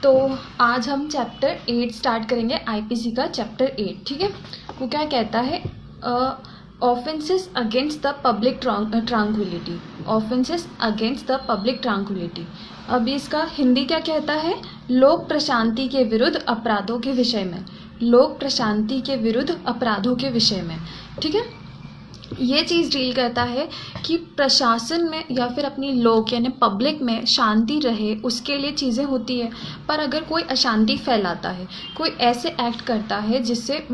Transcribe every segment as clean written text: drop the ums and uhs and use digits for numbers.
तो आज हम चैप्टर 8 स्टार्ट करेंगे, आईपीसी का चैप्टर 8। ठीक है, वो क्या कहता है? Offences against the public tranquillity. Offences against the public tranquillity. अब इसका हिंदी क्या कहता है? लोक प्रशांति के विरुद्ध अपराधों के विषय में। लोक प्रशांति के विरुद्ध अपराधों के विषय में। ठीक है, ये चीज़ डील करता है कि प्रशासन में या फिर अपनी लोग यानी पब्लिक में शांति रहे, उसके लिए चीज़ें होती है। पर अगर कोई अशांति फैलाता है, कोई ऐसे एक्ट करता है जिससे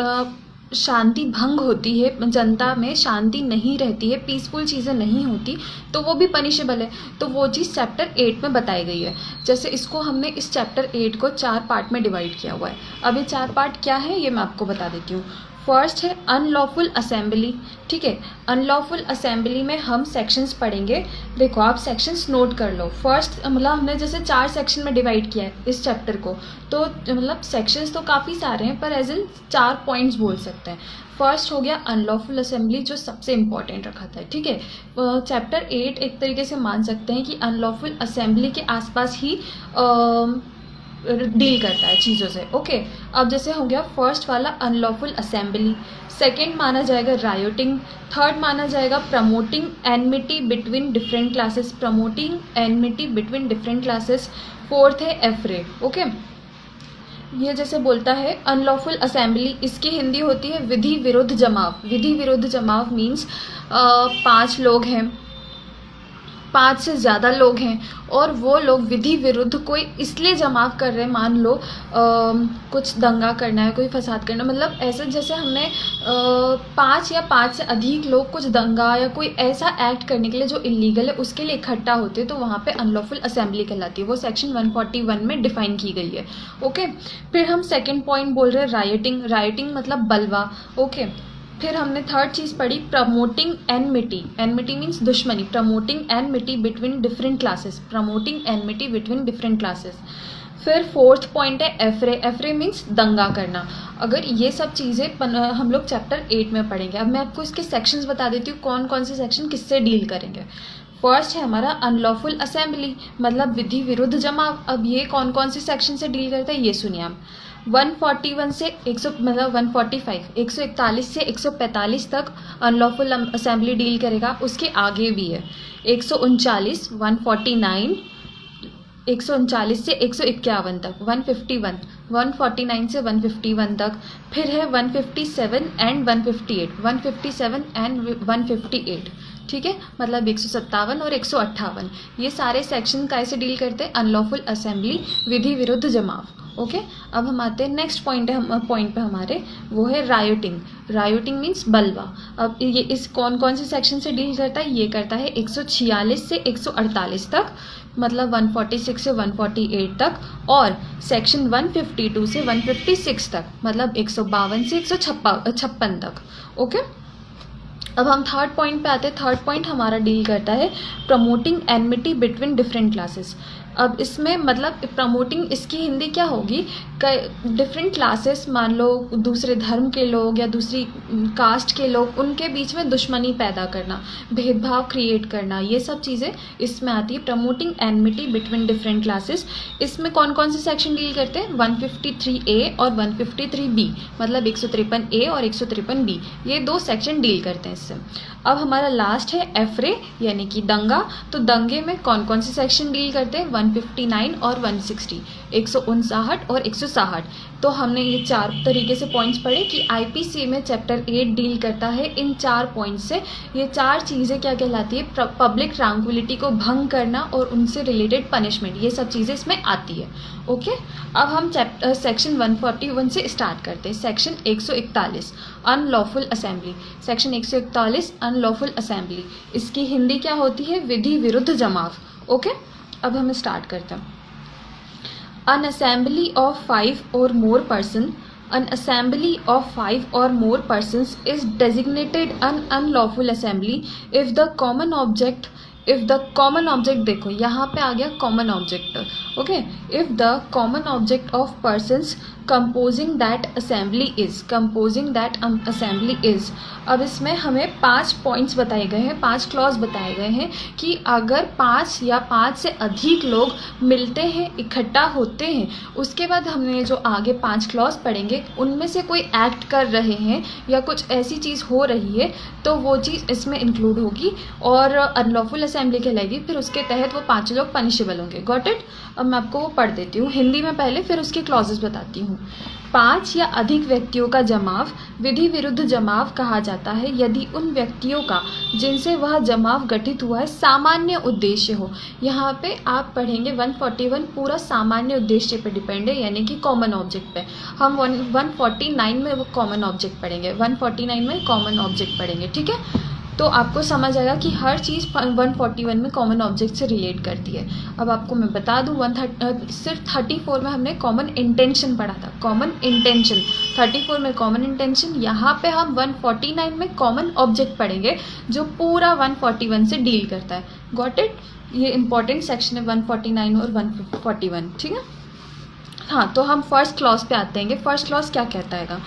शांति भंग होती है, जनता में शांति नहीं रहती है, पीसफुल चीज़ें नहीं होती, तो वो भी पनिशेबल है। तो वो चीज़ चैप्टर 8 में बताई गई है। जैसे इसको हमने इस चैप्टर 8 को 4 पार्ट में डिवाइड किया हुआ है। अब ये 4 पार्ट क्या है ये मैं आपको बता देती हूँ। फर्स्ट है अनलॉफुल असेंबली। ठीक है, अनलॉफुल असेंबली में हम सेक्शंस पढ़ेंगे। देखो आप सेक्शंस नोट कर लो। फर्स्ट मतलब हमने जैसे 4 सेक्शन में डिवाइड किया है इस चैप्टर को, तो मतलब सेक्शंस तो काफ़ी सारे हैं पर एज इन 4 पॉइंट्स बोल सकते हैं। फर्स्ट हो गया अनलॉफुल असेंबली, जो सबसे इम्पॉर्टेंट रखा था। ठीक है, चैप्टर 8 एक तरीके से मान सकते हैं कि अनलॉफुल असेंबली के आसपास ही डील करता है चीज़ों से। ओके, अब जैसे हो गया फर्स्ट वाला अनलॉफुल असेंबली, सेकंड माना जाएगा रायोटिंग, थर्ड माना जाएगा promoting enmity between different classes. Promoting enmity between different classes. Fourth है एफरे। ओके, ये जैसे बोलता है अनलॉफुल असेंबली, इसकी हिंदी होती है विधि विरुद्ध जमाव। विधि विरुद्ध जमाव मीन्स 5 लोग हैं, 5 से ज़्यादा लोग हैं और वो लोग विधि विरुद्ध कोई इसलिए जमाव कर रहे हैं, मान लो कुछ दंगा करना है, कोई फसाद करना, मतलब ऐसे जैसे हमने 5 या 5 से अधिक लोग कुछ दंगा या कोई ऐसा एक्ट करने के लिए जो इलीगल है उसके लिए इकट्ठा होते हैं, तो वहाँ पे अनलॉफुल असेंबली कहलाती है। वो सेक्शन 141 में डिफाइन की गई है। ओके, फिर हम सेकेंड पॉइंट बोल रहे हैं राइटिंग। राइटिंग मतलब बलवा। ओके, फिर हमने थर्ड चीज़ पढ़ी प्रमोटिंग एनमिटी। एनमिटी मीन्स दुश्मनी। Promoting enmity between different classes. Promoting enmity between different classes. फिर फोर्थ पॉइंट है एफरे। एफरे मीन्स दंगा करना। अगर ये सब चीज़ें हम लोग चैप्टर 8 में पढ़ेंगे। अब मैं आपको इसके सेक्शंस बता देती हूँ कौन कौन से सेक्शन किससे डील करेंगे। फर्स्ट है हमारा अनलॉफुल असेंबली, मतलब विधि विरुद्ध जमाव। अब ये कौन कौन से सेक्शन से डील करता है ये सुनिए आप। 141 से 100 मतलब 145 141 से 145 तक अनलॉफुल असेंबली डील करेगा। उसके आगे भी है 139 149 139 से 151 तक, 151 149 से 151 तक। फिर है 157 एंड 158, 157 एंड 158। ठीक है, मतलब 157 और 158 ये सारे सेक्शन कैसे डील करते हैं? अनलॉफुल असेंबली, विधि विरुद्ध जमाव। ओके, अब हम आते हैं नेक्स्ट पॉइंट पे हमारे, वो है रायोटिंग। रायोटिंग मीन्स बलवा। अब ये इस कौन कौन से सेक्शन से डील करता है? ये करता है 146 से 148 तक, मतलब 146 से 148 तक, और सेक्शन 152 से 156 तक, मतलब 152 से 156 तक। ओके, अब हम थर्ड पॉइंट पे आते हैं। थर्ड पॉइंट हमारा डील करता है promoting enmity between different classes. अब इसमें मतलब प्रमोटिंग इसकी हिंदी क्या होगी? डिफरेंट क्लासेस, मान लो दूसरे धर्म के लोग या दूसरी कास्ट के लोग, उनके बीच में दुश्मनी पैदा करना, भेदभाव क्रिएट करना, ये सब चीज़ें इसमें आती है। Promoting enmity between different classes. इसमें कौन कौन से सेक्शन डील करते हैं? 153A और 153B, मतलब 153A और 153B, ये 2 सेक्शन डील करते हैं इससे। अब हमारा लास्ट है एफरे यानी कि दंगा। तो दंगे में कौन कौन से सेक्शन डील करते हैं? 159 और 160, 159 और 160। तो हमने ये 4 तरीके से पॉइंट्स पढ़े कि आईपीसी में चैप्टर 8 डील करता है इन 4 पॉइंट्स से। ये 4 चीज़ें क्या कहलाती है? पब्लिक ट्रांक्विलिटी को भंग करना और उनसे रिलेटेड पनिशमेंट, ये सब चीज़ें इसमें आती है। ओके, अब हम सेक्शन 141 से स्टार्ट करते हैं। Section 141 unlawful assembly. Section 141 unlawful assembly, इसकी हिंदी क्या होती है? विधि विरुद्ध जमाव। ओके, अब हम स्टार्ट करते हैं। An assembly of 5 or more person, an assembly of 5 or more persons is designated an unlawful assembly if the common object देखो यहाँ पे आ गया common object. Okay, if the common object of persons composing that assembly is. अब इसमें हमें 5 points बताए गए हैं, 5 क्लॉज बताए गए हैं कि अगर 5 या 5 से अधिक लोग मिलते हैं, इकट्ठा होते हैं, उसके बाद हमने जो आगे 5 क्लॉज पढ़ेंगे उनमें से कोई एक्ट कर रहे हैं या कुछ ऐसी चीज़ हो रही है तो वो चीज़ इसमें इंक्लूड होगी और अनलॉफुल असेंबली कहलाएगी। फिर उसके तहत वो 5 लोग पनिशेबल होंगे। Got it? अब मैं आपको वो पढ़ देती हूँ हिंदी में पहले, फिर उसके क्लॉजेस बताती हूँ। 5 या अधिक व्यक्तियों का जमाव विधि विरुद्ध जमाव कहा जाता है यदि उन व्यक्तियों का जिनसे वह जमाव गठित हुआ है सामान्य उद्देश्य हो। यहाँ पे आप पढ़ेंगे 141 पूरा सामान्य उद्देश्य पे डिपेंड है, यानी कि कॉमन ऑब्जेक्ट पे। हम 149 में वो कॉमन ऑब्जेक्ट पढ़ेंगे, 149 में कॉमन ऑब्जेक्ट पढ़ेंगे, ठीक है। तो आपको समझ आएगा कि हर चीज़ 141 में कॉमन ऑब्जेक्ट से रिलेट करती है। अब आपको मैं बता दूँ सिर्फ 34 में हमने कॉमन इंटेंशन पढ़ा था, कॉमन इंटेंशन 34 में कॉमन इंटेंशन। यहाँ पे हम 149 में कॉमन ऑब्जेक्ट पढ़ेंगे जो पूरा 141 से डील करता है। Got it? ये इंपॉर्टेंट सेक्शन है 149 और 141, ठीक है। हाँ, तो हम फर्स्ट क्लॉज पे आते हैं। फर्स्ट क्लॉज क्या कहता है?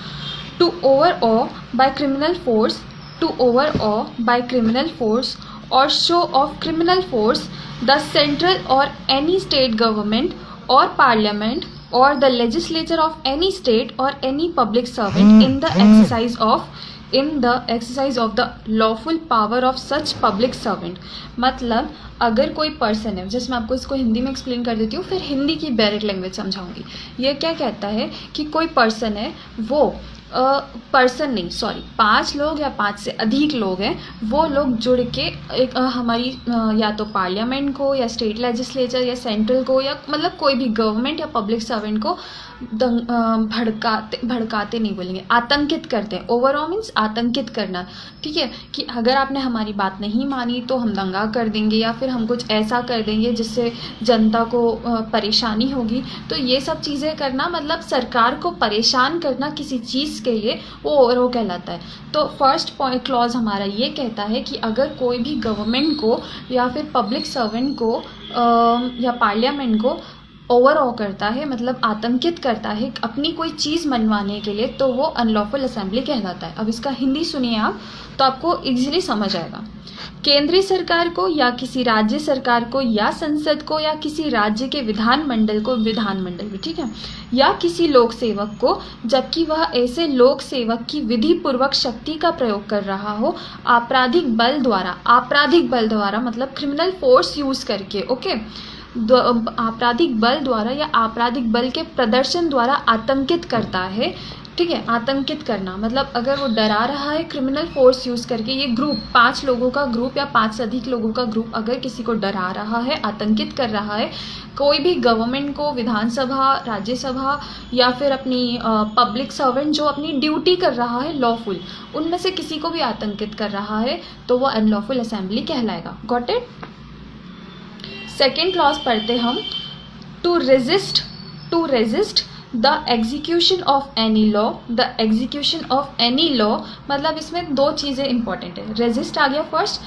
To overawe by criminal force, to overawe by criminal force or show of criminal force the central or any state government or parliament or the legislature of any state or any public servant in the exercise of the lawful power of such public servant। मतलब अगर कोई person है, जैसे मैं आपको इसको हिंदी में explain कर देती हूँ, फिर हिंदी की डायरेक्ट लैंग्वेज समझाऊंगी। ये क्या कहता है कि कोई पर्सन है, वो पर्सन नहीं, सॉरी, 5 लोग या 5 से अधिक लोग हैं, वो लोग जुड़ के एक हमारी या तो पार्लियामेंट को या स्टेट लेजिस्लेचर या सेंट्रल को या मतलब कोई भी गवर्नमेंट या पब्लिक सर्वेंट को भड़काते नहीं बोलेंगे, आतंकित करते हैं। ओवरऑल मीन्स आतंकित करना, ठीक है, कि अगर आपने हमारी बात नहीं मानी तो हम दंगा कर देंगे या फिर हम कुछ ऐसा कर देंगे जिससे जनता को परेशानी होगी। तो ये सब चीज़ें करना मतलब सरकार को परेशान करना किसी चीज़ के लिए, वो ओवरऑल कहलाता है। तो फर्स्ट पॉइंट क्लॉज हमारा ये कहता है कि अगर कोई भी गवर्नमेंट को या फिर पब्लिक सर्वेंट को या पार्लियामेंट को ओवरऑल करता है, मतलब आतंकित करता है अपनी कोई चीज़ मनवाने के लिए, तो वो अनलॉफुल असेंबली कहलाता है। अब इसका हिंदी सुनिए आप, तो आपको इजीली समझ आएगा। केंद्रीय सरकार को या किसी राज्य सरकार को या संसद को या किसी राज्य के विधानमंडल को, विधानमंडल भी ठीक है, या किसी लोक सेवक को, जबकि वह ऐसे लोक सेवक की विधि पूर्वक शक्ति का प्रयोग कर रहा हो, आपराधिक बल द्वारा मतलब क्रिमिनल फोर्स यूज करके, ओके, आपराधिक बल द्वारा या आपराधिक बल के प्रदर्शन द्वारा आतंकित करता है, ठीक है। आतंकित करना मतलब अगर वो डरा रहा है क्रिमिनल फोर्स यूज़ करके, ये ग्रुप 5 लोगों का ग्रुप या 5 से अधिक लोगों का ग्रुप अगर किसी को डरा रहा है, आतंकित कर रहा है, कोई भी गवर्नमेंट को, विधानसभा, राज्यसभा या फिर अपनी पब्लिक सर्वेंट जो अपनी ड्यूटी कर रहा है लॉफुल, उनमें से किसी को भी आतंकित कर रहा है तो वो अनलॉफुल असेंबली कहलाएगा। Got it? सेकेंड क्लॉज पढ़ते हम, to resist the execution of any law. The execution of any law मतलब इसमें 2 चीज़ें इंपॉर्टेंट है। रेजिस्ट आ गया फर्स्ट,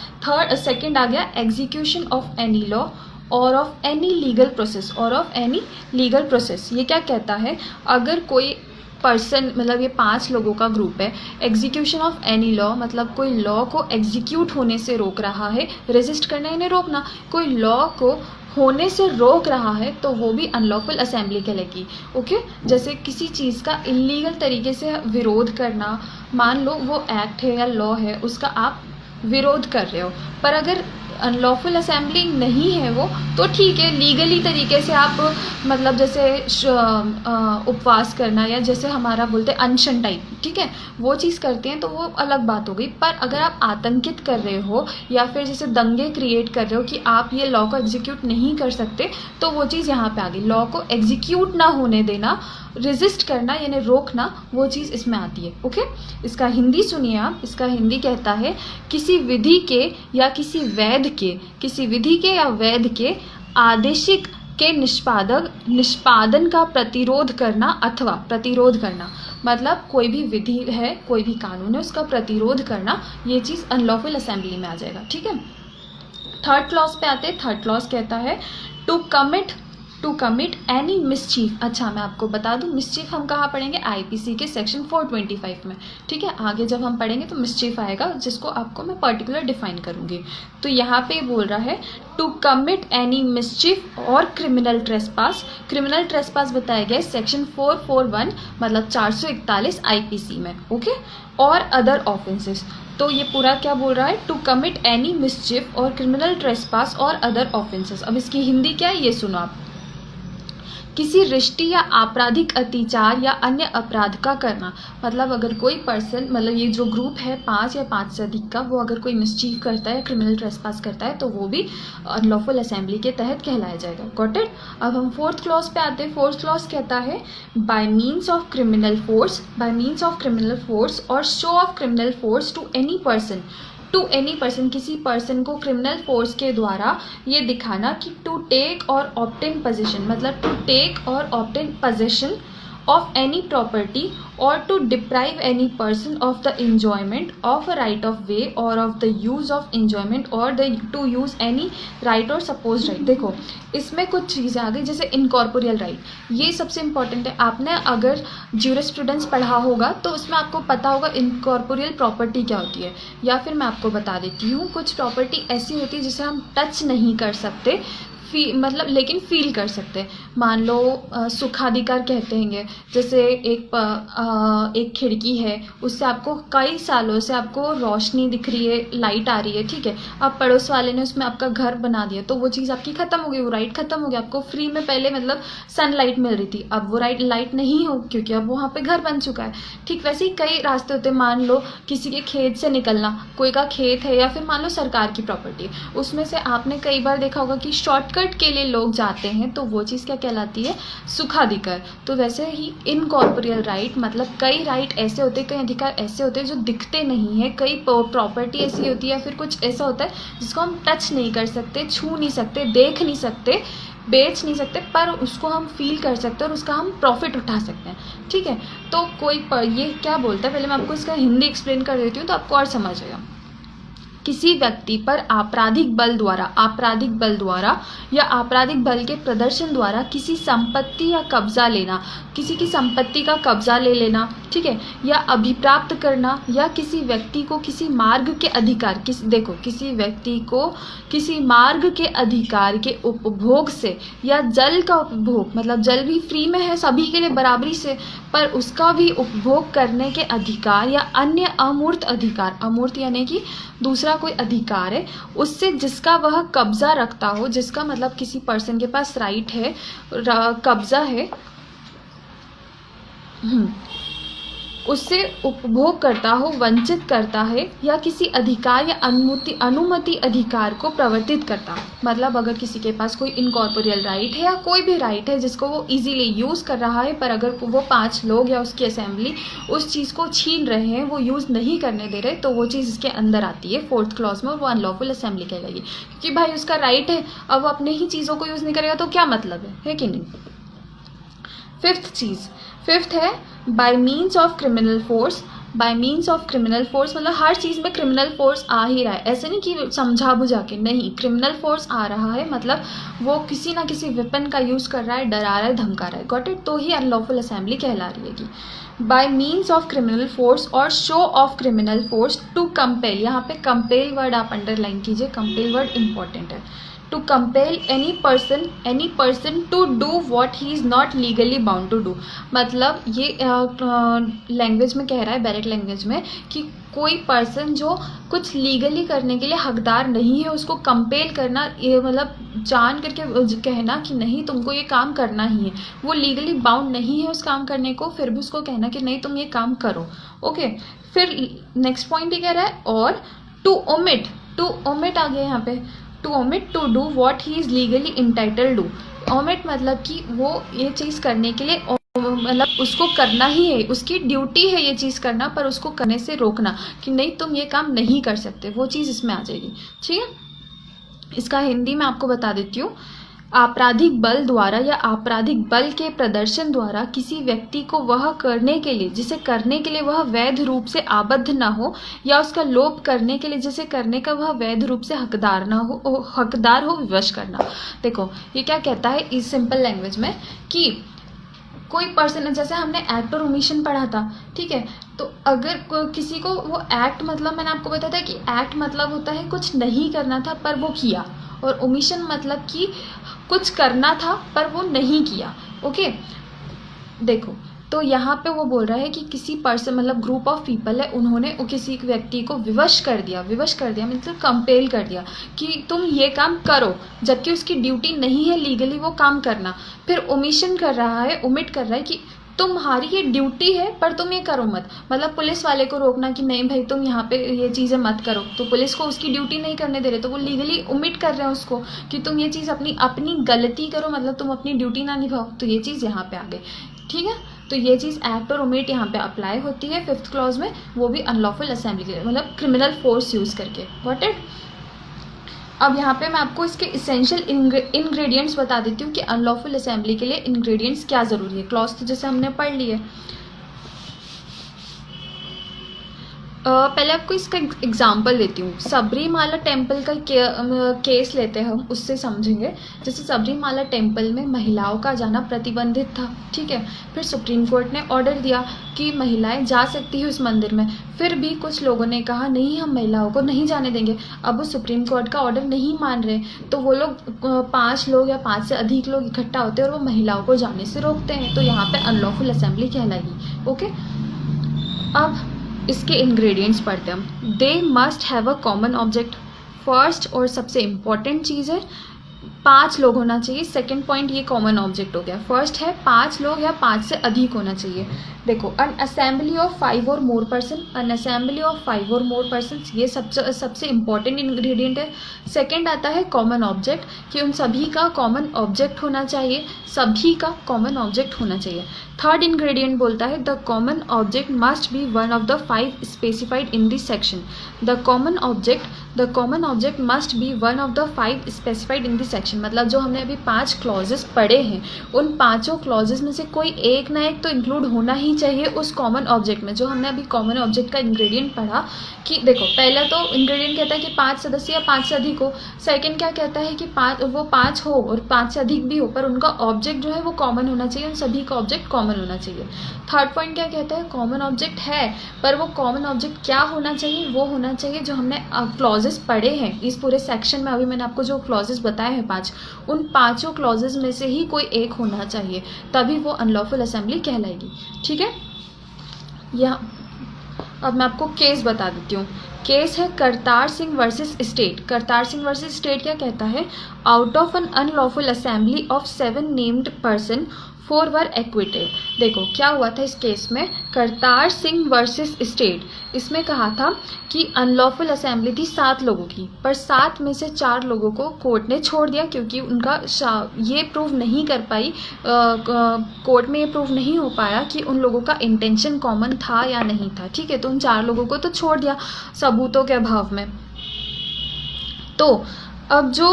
सेकेंड आ गया एग्जीक्यूशन ऑफ एनी लॉ और ऑफ एनी लीगल प्रोसेस, और ऑफ एनी लीगल प्रोसेस। ये क्या कहता है? अगर कोई पर्सन, मतलब ये 5 लोगों का ग्रुप है, एग्जीक्यूशन ऑफ एनी लॉ मतलब कोई लॉ को एग्जीक्यूट होने से रोक रहा है, रेजिस्ट करना यानी रोकना, कोई लॉ को होने से रोक रहा है तो वो भी अनलॉफुल असेंबली कहलाएगी, ओके। जैसे किसी चीज़ का इलीगल तरीके से विरोध करना, मान लो वो एक्ट है या लॉ है, उसका आप विरोध कर रहे हो, पर अगर अनलॉफुल असेंबली नहीं है वो, तो ठीक है, लीगली तरीके से आप मतलब जैसे उपवास करना या जैसे हमारा बोलते हैं अनशन टाइप, ठीक है, वो चीज़ करते हैं तो वो अलग बात हो गई। पर अगर आप आतंकित कर रहे हो या फिर जैसे दंगे क्रिएट कर रहे हो कि आप ये लॉ को एग्जीक्यूट नहीं कर सकते, तो वो चीज़ यहाँ पे आ गई। लॉ को एग्जीक्यूट ना होने देना, रेजिस्ट करना यानी रोकना, वो चीज़ इसमें आती है, ओके। इसका हिंदी सुनिए आप, इसका हिंदी कहता है किसी विधि के या किसी विधि के या वैध के आदेशिक के निष्पादन का प्रतिरोध करना अथवा प्रतिरोध करना, मतलब कोई भी विधि है, कोई भी कानून है, उसका प्रतिरोध करना, ये चीज़ अनलॉफुल असेंबली में आ जाएगा, ठीक है। थर्ड क्लॉज पे आते हैं। थर्ड क्लॉज कहता है to commit to commit any mischief. अच्छा मैं आपको बता दूं, मिसचीफ हम कहाँ पढ़ेंगे, आईपीसी के सेक्शन 425 में, ठीक है। आगे जब हम पढ़ेंगे तो मिसचीफ आएगा, जिसको आपको मैं पर्टिकुलर डिफाइन करूँगी। तो यहाँ पे बोल रहा है टू कमिट एनी मिसचीफ और क्रिमिनल ट्रेसपास। क्रिमिनल ट्रेसपास बताया गया है सेक्शन 441 मतलब 441 आईपीसी में, ओके। और अदर ऑफेंसेस, तो ये पूरा क्या बोल रहा है, टू कमिट एनी मिसचिफ और क्रिमिनल ट्रेसपास और अदर ऑफेंसेस। अब इसकी हिंदी क्या है ये सुनो आप। किसी रिश्ती या आपराधिक अत्याचार या अन्य अपराध का करना, मतलब अगर कोई पर्सन, मतलब ये जो ग्रुप है 5 या 5 से अधिक का, वो अगर कोई मिसचीफ करता है, क्रिमिनल ट्रेसपास करता है, तो वो भी अनलॉफुल असेंबली के तहत कहलाया जाएगा। Got it. अब हम 4th क्लॉज पे आते हैं। 4th क्लॉज कहता है by means of criminal force, by means of criminal force और show of criminal force to any person, to any person, किसी पर्सन को क्रिमिनल फोर्स के द्वारा ये दिखाना कि टू टेक और ऑब्टेन पोजीशन, मतलब टू टेक और obtain position of any property और to deprive any person of the enjoyment of a right of way और of the use of enjoyment और the two use any right और suppose right. देखो इसमें कुछ चीज़ें आ गई, जैसे इनकॉर्पोरियल राइट, ये सबसे इंपॉर्टेंट है। आपने अगर ज्यूरिस्प्रूडेंस पढ़ा होगा तो उसमें आपको पता होगा इनकॉर्पोरियल प्रॉपर्टी क्या होती है, या फिर मैं आपको बता देती हूँ। कुछ प्रॉपर्टी ऐसी होती है जिसे हम टच नहीं कर सकते, मतलब लेकिन फील कर सकते हैं। मान लो सुखाधिकार कहते हैं, जैसे एक खिड़की है, उससे आपको कई सालों से आपको रोशनी दिख रही है, लाइट आ रही है, ठीक है। अब पड़ोस वाले ने उसमें आपका घर बना दिया, तो वो चीज़ आपकी ख़त्म हो गई, वो राइट ख़त्म हो गया। आपको फ्री में पहले मतलब सनलाइट मिल रही थी, अब वो लाइट नहीं हो, क्योंकि अब वहाँ पे घर बन चुका है। ठीक वैसे ही कई रास्ते होते हैं। मान लो किसी के खेत से निकलना, कोई का खेत है, या फिर मान लो सरकार की प्रॉपर्टी, उसमें से आपने कई बार देखा होगा कि शॉर्टकट के लिए लोग जाते हैं, तो वो चीज़ क्या कहलाती है, सुखाधिकार। तो वैसे ही इनकॉर्पोरियल राइट मतलब कई राइट ऐसे होते हैं, कई अधिकार ऐसे होते हैं जो दिखते नहीं है, कई प्रॉपर्टी ऐसी होती है, या फिर कुछ ऐसा होता है जिसको हम टच नहीं कर सकते, छू नहीं सकते, देख नहीं सकते, बेच नहीं सकते, पर उसको हम फील कर सकते हैं और उसका हम प्रॉफिट उठा सकते हैं, ठीक है। तो कोई ये क्या बोलता है, पहले मैं आपको इसका हिंदी एक्सप्लेन कर देती हूँ तो आपको और समझ आएगा। किसी व्यक्ति पर आपराधिक बल द्वारा या आपराधिक बल के प्रदर्शन द्वारा किसी संपत्ति या कब्जा लेना, किसी की संपत्ति का कब्जा ले लेना, ठीक है, या अभिप्राप्त करना, या किसी व्यक्ति को किसी मार्ग के अधिकार, किसी व्यक्ति को किसी मार्ग के अधिकार के उपभोग से, या जल का उपभोग, मतलब जल भी फ्री में है सभी के लिए बराबरी से, पर उसका भी उपभोग करने के अधिकार, या अन्य अमूर्त अधिकार, अमूर्त यानी कि दूसरा कोई अधिकार है, उससे जिसका वह कब्जा रखता हो, जिसका मतलब किसी पर्सन के पास राइट है, कब्जा है, उससे उपभोग करता हो, वंचित करता है, या किसी अधिकार या अनुमति अधिकार को प्रवर्तित करता हो। मतलब अगर किसी के पास कोई इनकॉर्पोरियल राइट है या कोई भी राइट है जिसको वो इजीली यूज़ कर रहा है, पर अगर वो 5 लोग या उसकी असेंबली उस चीज़ को छीन रहे हैं, वो यूज़ नहीं करने दे रहे, तो वो चीज़ इसके अंदर आती है 4th क्लॉज में, और वो अनलॉफुल असेंबली कहलाएगी। क्योंकि भाई उसका राइट है, अब वो अपने ही चीज़ों को यूज़ नहीं करेगा तो क्या मतलब है कि नहीं। 5th है by means of criminal force. By means of criminal force मतलब हर चीज़ में क्रिमिनल फोर्स आ ही रहा है, ऐसे नहीं कि समझा बुझा के, नहीं, क्रिमिनल फोर्स आ रहा है, मतलब वो किसी ना किसी वेपन का यूज़ कर रहा है, डरा रहा है, धमका रहा है, गॉट इट, तो ही अनलॉफुल असेंबली कहला रही है। By means of criminal force और show of criminal force to compel, यहाँ पे कंपेल वर्ड आप अंडरलाइन कीजिए, कंपेल वर्ड इंपॉर्टेंट है। To compel any person to do what he is not legally bound to do, मतलब ये language में कह रहा है, डायरेक्ट लैंग्वेज में, कि कोई पर्सन जो कुछ लीगली करने के लिए हकदार नहीं है, उसको कंपेल करना, ये मतलब जान करके कहना कि नहीं तुमको ये काम करना ही है, वो लीगली बाउंड नहीं है उस काम करने को, फिर भी उसको कहना कि नहीं तुम ये काम करो, ओके। फिर नेक्स्ट पॉइंट ये कह रहा है, और टू ओमिट आ गया यहाँ पे, to omit to do what he is legally entitled do. Omit मतलब कि वो ये चीज़ करने के लिए, मतलब उसको करना ही है, उसकी ड्यूटी है ये चीज़ करना, पर उसको करने से रोकना कि नहीं तुम ये काम नहीं कर सकते, वो चीज़ इसमें आ जाएगी, ठीक है। इसका हिंदी में आपको बता देती हूँ। आपराधिक बल द्वारा या आपराधिक बल के प्रदर्शन द्वारा किसी व्यक्ति को वह करने के लिए जिसे करने के लिए वह वैध रूप से आबद्ध ना हो, या उसका लोभ करने के लिए जिसे करने का वह वैध रूप से हकदार हो विवश करना। देखो ये क्या कहता है इस सिंपल लैंग्वेज में कि कोई पर्सन, जैसे हमने एक्ट और ओमिशन पढ़ा था, ठीक है, तो अगर किसी को वो एक्ट मतलब मैंने आपको बताया था कि एक्ट मतलब होता है कुछ नहीं करना था पर वो किया, और ओमिशन मतलब कि कुछ करना था पर वो नहीं किया। ओके, देखो तो यहाँ पे वो बोल रहा है कि किसी पर्सन मतलब ग्रुप ऑफ पीपल है, उन्होंने किसी व्यक्ति को विवश कर दिया मतलब कंपेल कर दिया कि तुम ये काम करो, जबकि उसकी ड्यूटी नहीं है लीगली वो काम करना। फिर ओमिशन कर रहा है, ओमिट कर रहा है कि तुम्हारी ये ड्यूटी है पर तुम ये करो मत, मतलब पुलिस वाले को रोकना कि नहीं भाई तुम यहाँ पे ये चीज़ें मत करो, तो पुलिस को उसकी ड्यूटी नहीं करने दे रहे, तो वो लीगली ओमिट कर रहे हैं उसको कि तुम ये चीज़ अपनी गलती करो, मतलब तुम अपनी ड्यूटी ना निभाओ, तो ये चीज़ यहाँ पे आ गई। ठीक है, तो ये चीज़ एक्ट और ओमिट यहाँ पे अप्लाई होती है 5th क्लॉज में, वो भी अनलॉफुल असेंबली के लिए, मतलब क्रिमिनल फोर्स यूज़ करके। Got it. अब यहाँ पे मैं आपको इसके इसेंशियल इंग्रेडिएंट्स बता देती हूँ कि अनलॉफुल असेंबली के लिए इंग्रेडिएंट्स क्या ज़रूरी है। क्लॉज तो जैसे हमने पढ़ ली है, पहले आपको इसका एग्जाम्पल देती हूँ। सबरीमाला टेम्पल का केस लेते हैं हम, उससे समझेंगे। जैसे सबरीमाला टेम्पल में महिलाओं का जाना प्रतिबंधित था, ठीक है, फिर सुप्रीम कोर्ट ने ऑर्डर दिया कि महिलाएं जा सकती हैं उस मंदिर में, फिर भी कुछ लोगों ने कहा नहीं हम महिलाओं को नहीं जाने देंगे। अब वो सुप्रीम कोर्ट का ऑर्डर नहीं मान रहे, तो वो लोग 5 लोग या 5 से अधिक लोग इकट्ठा होते हैं और वो महिलाओं को जाने से रोकते हैं, तो यहाँ पे अनलॉफुल असेंबली कहलाएगी। ओके, अब इसके इंग्रेडिएंट्स पढ़ते हैं हम। They must have a common object, first और सबसे इम्पॉर्टेंट चीज़ है 5 लोग होना चाहिए। सेकंड पॉइंट ये कॉमन ऑब्जेक्ट हो गया। फर्स्ट है 5 लोग या 5 से अधिक होना चाहिए। देखो, अन assembly of 5 or more person, an assembly of 5 or more person, ये सबसे इम्पॉर्टेंट इंग्रेडिएंट है। सेकंड आता है कॉमन ऑब्जेक्ट, कि उन सभी का कॉमन ऑब्जेक्ट होना चाहिए, सभी का कॉमन ऑब्जेक्ट होना चाहिए। थर्ड इंग्रेडिएंट बोलता है the common object must be one of the 5 specified in this section. The common object must be one of the 5 specified in this section, मतलब जो हमने अभी 5 क्लॉजेस पढ़े हैं, उन 5 क्लॉजेस में से कोई एक ना एक तो इंक्लूड होना ही चाहिए उस कॉमन ऑब्जेक्ट में। जो हमने अभी कॉमन ऑब्जेक्ट का इंग्रेडिएंट पढ़ा कि देखो, पहला तो इंग्रेडिएंट कहता है कि 5 सदस्य या 5 से अधिक हो। सेकंड क्या कहता है कि 5 हो और 5 से अधिक भी हो, पर उनका ऑब्जेक्ट जो है वो कॉमन होना चाहिए, उन सभी का ऑब्जेक्ट कॉमन होना चाहिए। थर्ड पॉइंट क्या कहता है, कॉमन ऑब्जेक्ट है, पर वो कॉमन ऑब्जेक्ट क्या होना चाहिए, वो होना चाहिए जो हमने क्लॉजेस पढ़े हैं इस पूरे सेक्शन में। अभी मैंने आपको जो क्लॉजेस बताए हैं 5, उन 5 क्लॉजेस में से ही कोई एक होना चाहिए, तभी वो अनलॉफुल असेंबली कहलाएगी। ठीक है, अब मैं आपको केस बता देती हूँ। केस है Kartar Singh versus state. Kartar Singh versus state क्या कहता है, out of an unlawful assembly of 7 named person 4 were acquitted. देखो क्या हुआ था इस केस में, करतार सिंह वर्सेस स्टेट, इसमें कहा था कि अनलॉफुल असेंबली थी 7 लोगों की, पर 7 में से 4 लोगों को कोर्ट ने छोड़ दिया क्योंकि उनका ये प्रूव नहीं कर पाई, कोर्ट में ये प्रूव नहीं हो पाया कि उन लोगों का इंटेंशन कॉमन था या नहीं था। ठीक है, तो उन 4 लोगों को तो छोड़ दिया सबूतों के अभाव में। तो अब जो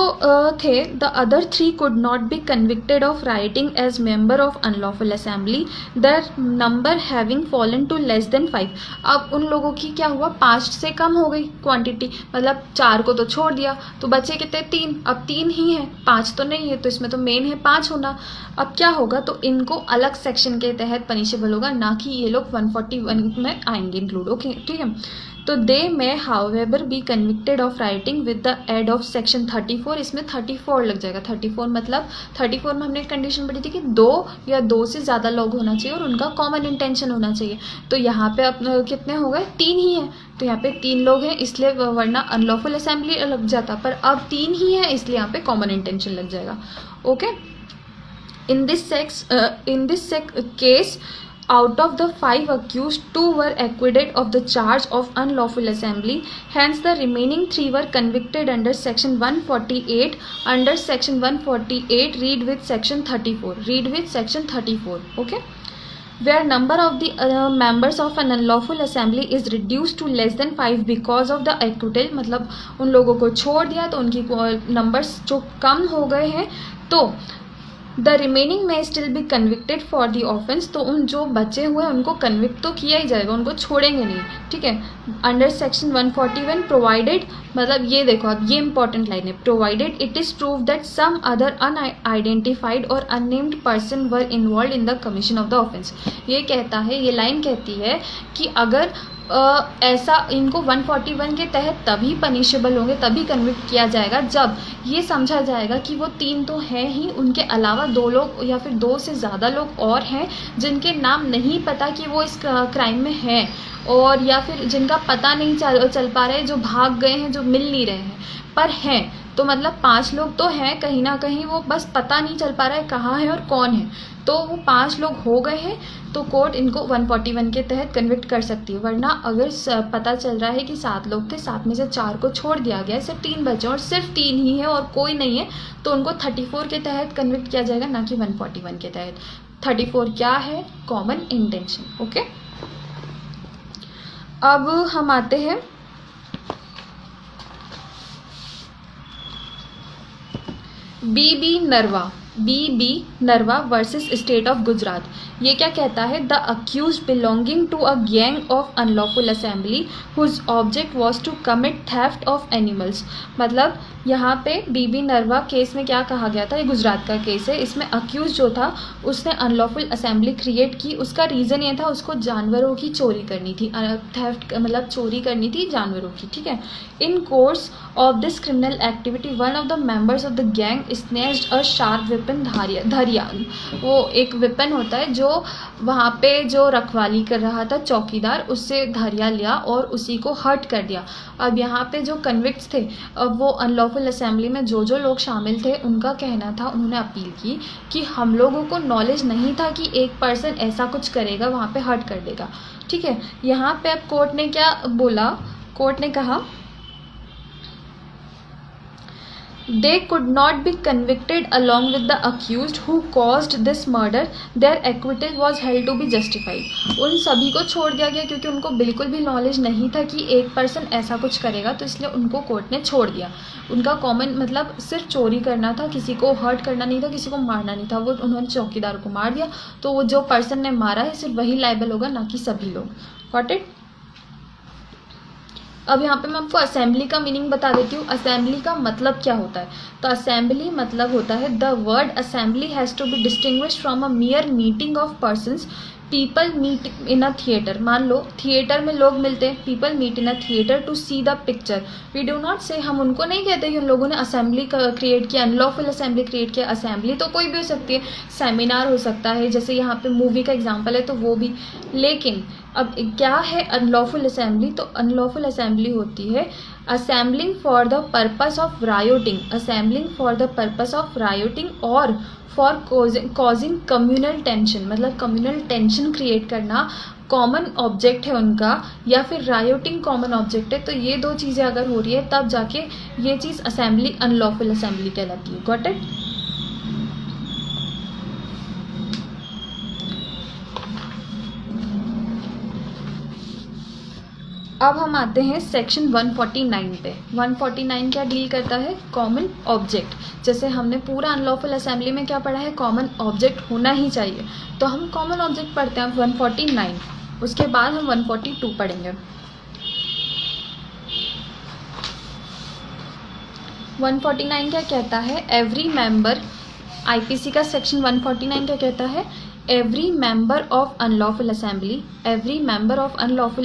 थे the other 3 could not be convicted of rioting as member of unlawful assembly, their number having fallen to less than 5। अब उन लोगों की क्या हुआ, 5 से कम हो गई क्वांटिटी, मतलब 4 को तो छोड़ दिया, तो बचे कितने 3, अब 3 ही है, 5 तो नहीं है, तो इसमें तो मेन है 5 होना। अब क्या होगा, तो इनको अलग सेक्शन के तहत पनिशेबल होगा, ना कि ये लोग 141 में आएंगे इंक्लूड। ओके, ठीक है, तो they may however be convicted of rioting with the aid of section 34। इसमें 34 लग जाएगा। 34 मतलब 34 में हमने कंडीशन पढ़ी थी कि 2 या 2 से ज़्यादा लोग होना चाहिए और उनका कॉमन इंटेंशन होना चाहिए। तो यहाँ पे अब कितने हो गए, 3 ही हैं, तो यहाँ पे 3 लोग हैं, इसलिए वरना अनलॉफुल असेंबली लग जाता, पर अब 3 ही है इसलिए यहाँ पे कॉमन इंटेंशन लग जाएगा। Okay, in this case, out of the 5 accused, 2 were acquitted of the charge of unlawful assembly. Hence, the remaining 3 were convicted under section 148. Under section 148, read with section 34. Read with section 34. Okay. where number of the members of an unlawful assembly is reduced to less than 5 because of the acquittal, मतलब उन लोगों को छोड़ दिया तो उनकी numbers जो कम हो गए हैं, तो द रिमेनिंग में still be convicted for the offence, तो उन जो बचे हुए हैं उनको कन्विक्ट तो किया ही जाएगा, उनको छोड़ेंगे नहीं, ठीक है। अंडर सेक्शन 141 प्रोवाइडेड, मतलब ये देखो अब ये इंपॉर्टेंट लाइन है, provided it is prove that some other unidentified और unnamed person were involve in the commission of the offence. ये कहता है, ये लाइन कहती है कि अगर ऐसा इनको 141 के तहत तभी पनिशेबल होंगे, तभी कन्विक्ट किया जाएगा जब ये समझा जाएगा कि वो 3 तो हैं ही, उनके अलावा 2 लोग या फिर 2 से ज़्यादा लोग और हैं जिनके नाम नहीं पता कि वो इस क्राइम में हैं, और या फिर जिनका पता नहीं चल पा रहे, जो भाग गए हैं, जो मिल नहीं रहे हैं पर हैं। तो मतलब 5 लोग तो हैं कहीं ना कहीं, वो बस पता नहीं चल पा रहा है कहाँ है और कौन है, तो वो 5 लोग हो गए हैं, तो कोर्ट इनको 141 के तहत कन्विक्ट कर सकती है। वरना अगर पता चल रहा है कि 7 लोग थे, 7 में से 4 को छोड़ दिया गया है, सिर्फ 3 बचे और सिर्फ 3 ही है और कोई नहीं है, तो उनको 34 के तहत कन्विक्ट किया जाएगा, ना कि 141 के तहत। 34 क्या है? Common intention. ओके, अब हम आते हैं B Narwa versus state of Gujarat. ये क्या कहता है? The accused belonging to a gang of unlawful assembly whose object was to commit theft of animals. मतलब यहाँ पे बी नरवा केस में क्या कहा गया था, ये गुजरात का केस है, इसमें अक्यूज जो था उसने अनलॉफुल असेंबली क्रिएट की। उसका रीज़न ये था उसको जानवरों की चोरी करनी थी, थेफ्ट मतलब चोरी करनी थी जानवरों की, ठीक है। In course of this criminal activity one of the members of the gang snatched a sharp weapon धरिया। वो एक वेपन होता है जो वहाँ पे जो रखवाली कर रहा था चौकीदार, उससे धरिया लिया और उसी को हर्ट कर दिया। अब यहाँ पे जो कन्विक्ट्स थे, अब वो अनलॉफुल असेंबली में जो लोग शामिल थे, उनका कहना था, उन्होंने अपील की कि हम लोगों को नॉलेज नहीं था कि एक पर्सन ऐसा कुछ करेगा, वहाँ पे हर्ट कर देगा, ठीक है। यहाँ पे अब कोर्ट ने क्या बोला? कोर्ट ने कहा they could not be convicted along with the accused who caused this murder, their acquittal was held to be justified। उन सभी को छोड़ दिया गया क्योंकि उनको बिल्कुल भी नॉलेज नहीं था कि एक पर्सन ऐसा कुछ करेगा, तो इसलिए उनको कोर्ट ने छोड़ दिया। उनका कॉमन मतलब सिर्फ चोरी करना था, किसी को हर्ट करना नहीं था, किसी को मारना नहीं था, वो उन्होंने चौकीदार को मार दिया, तो वो जो पर्सन ने मारा है सिर्फ वही लायबल होगा, ना कि सभी लोग। Got it? अब यहाँ पे मैं आपको असेंबली का मीनिंग बता देती हूँ। असेंबली का मतलब क्या होता है? तो असेंबली मतलब होता है the word assembly has to be distinguished from a mere meeting of persons. People meet in a theatre. मान लो थिएटर में लोग मिलते हैं, people meet in a theatre to see the picture. We do not say, हम उनको नहीं कहते कि उन लोगों ने असेंबली क्रिएट किया, अनलॉफुल असेंबली क्रिएट किया। असेंबली तो कोई भी हो सकती है, सेमिनार हो सकता है, जैसे यहाँ पे मूवी का एग्जाम्पल है तो वो भी। लेकिन अब क्या है अनलॉफुल असेंबली? तो अनलॉफुल असेंबली होती है assembling for the purpose of rioting, assembling for the purpose of rioting और फॉर कॉजिंग कम्युनल टेंशन, मतलब कम्युनल टेंशन क्रिएट करना कॉमन ऑब्जेक्ट है उनका, या फिर रायोटिंग कॉमन ऑब्जेक्ट है। तो ये 2 चीज़ें अगर हो रही है तब जाके ये चीज़ असेंबली अनलॉफुल असेंबली कहलाती है। Got it? अब हम आते हैं सेक्शन 149 पे। 149 क्या डील करता है? Common object. जैसे हमने पूरा अनलॉफुल असेंबली में क्या पढ़ा है? कॉमन ऑब्जेक्ट होना ही चाहिए, तो हम कॉमन ऑब्जेक्ट पढ़ते हैं 149। उसके बाद हम 142 पढ़ेंगे। 149 क्या कहता है? एवरी मेंबर, आईपीसी का सेक्शन 149 क्या कहता है? every member of unlawful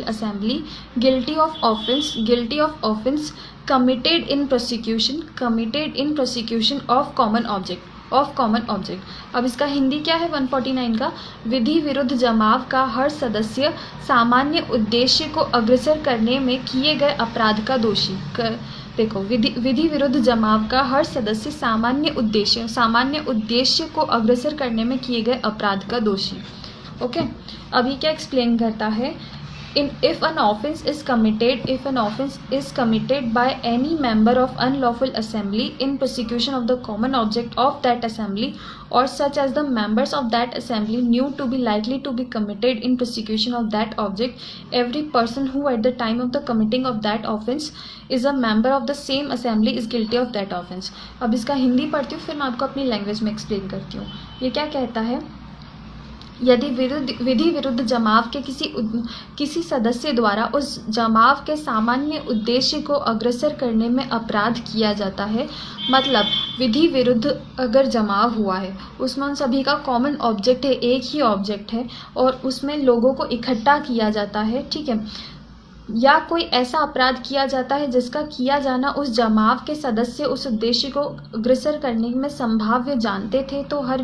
assembly guilty of offense committed in prosecution of common object। अब इसका हिंदी क्या है 149 का? विधि विरुद्ध जमाव का हर सदस्य सामान्य उद्देश्य को अग्रसर करने में किए गए अपराध का दोषी। देखो, विधि विरुद्ध जमाव का हर सदस्य सामान्य उद्देश्य को अग्रसर करने में किए गए अपराध का दोषी। ओके, अभी क्या एक्सप्लेन करता है? if an offence is committed by any member of unlawful assembly in prosecution of the common object of that assembly, or such as the members of that assembly knew to be likely to be committed in prosecution of that object, every person who at the time of the committing of that offence is a member of the same assembly is guilty of that offence. अब इसका हिंदी पढ़ती हूँ, फिर मैं आपको अपनी language में explain करती हूँ. ये क्या कहता है, यदि विधि विरुद्ध जमाव के किसी सदस्य द्वारा उस जमाव के सामान्य उद्देश्य को अग्रसर करने में अपराध किया जाता है, मतलब विधि विरुद्ध अगर जमाव हुआ है, उसमें उन सभी का कॉमन ऑब्जेक्ट है, एक ही ऑब्जेक्ट है और उसमें लोगों को इकट्ठा किया जाता है, ठीक है, या कोई ऐसा अपराध किया जाता है जिसका किया जाना उस जमाव के सदस्य उस उद्देश्य को अग्रसर करने में संभाव्य जानते थे, तो हर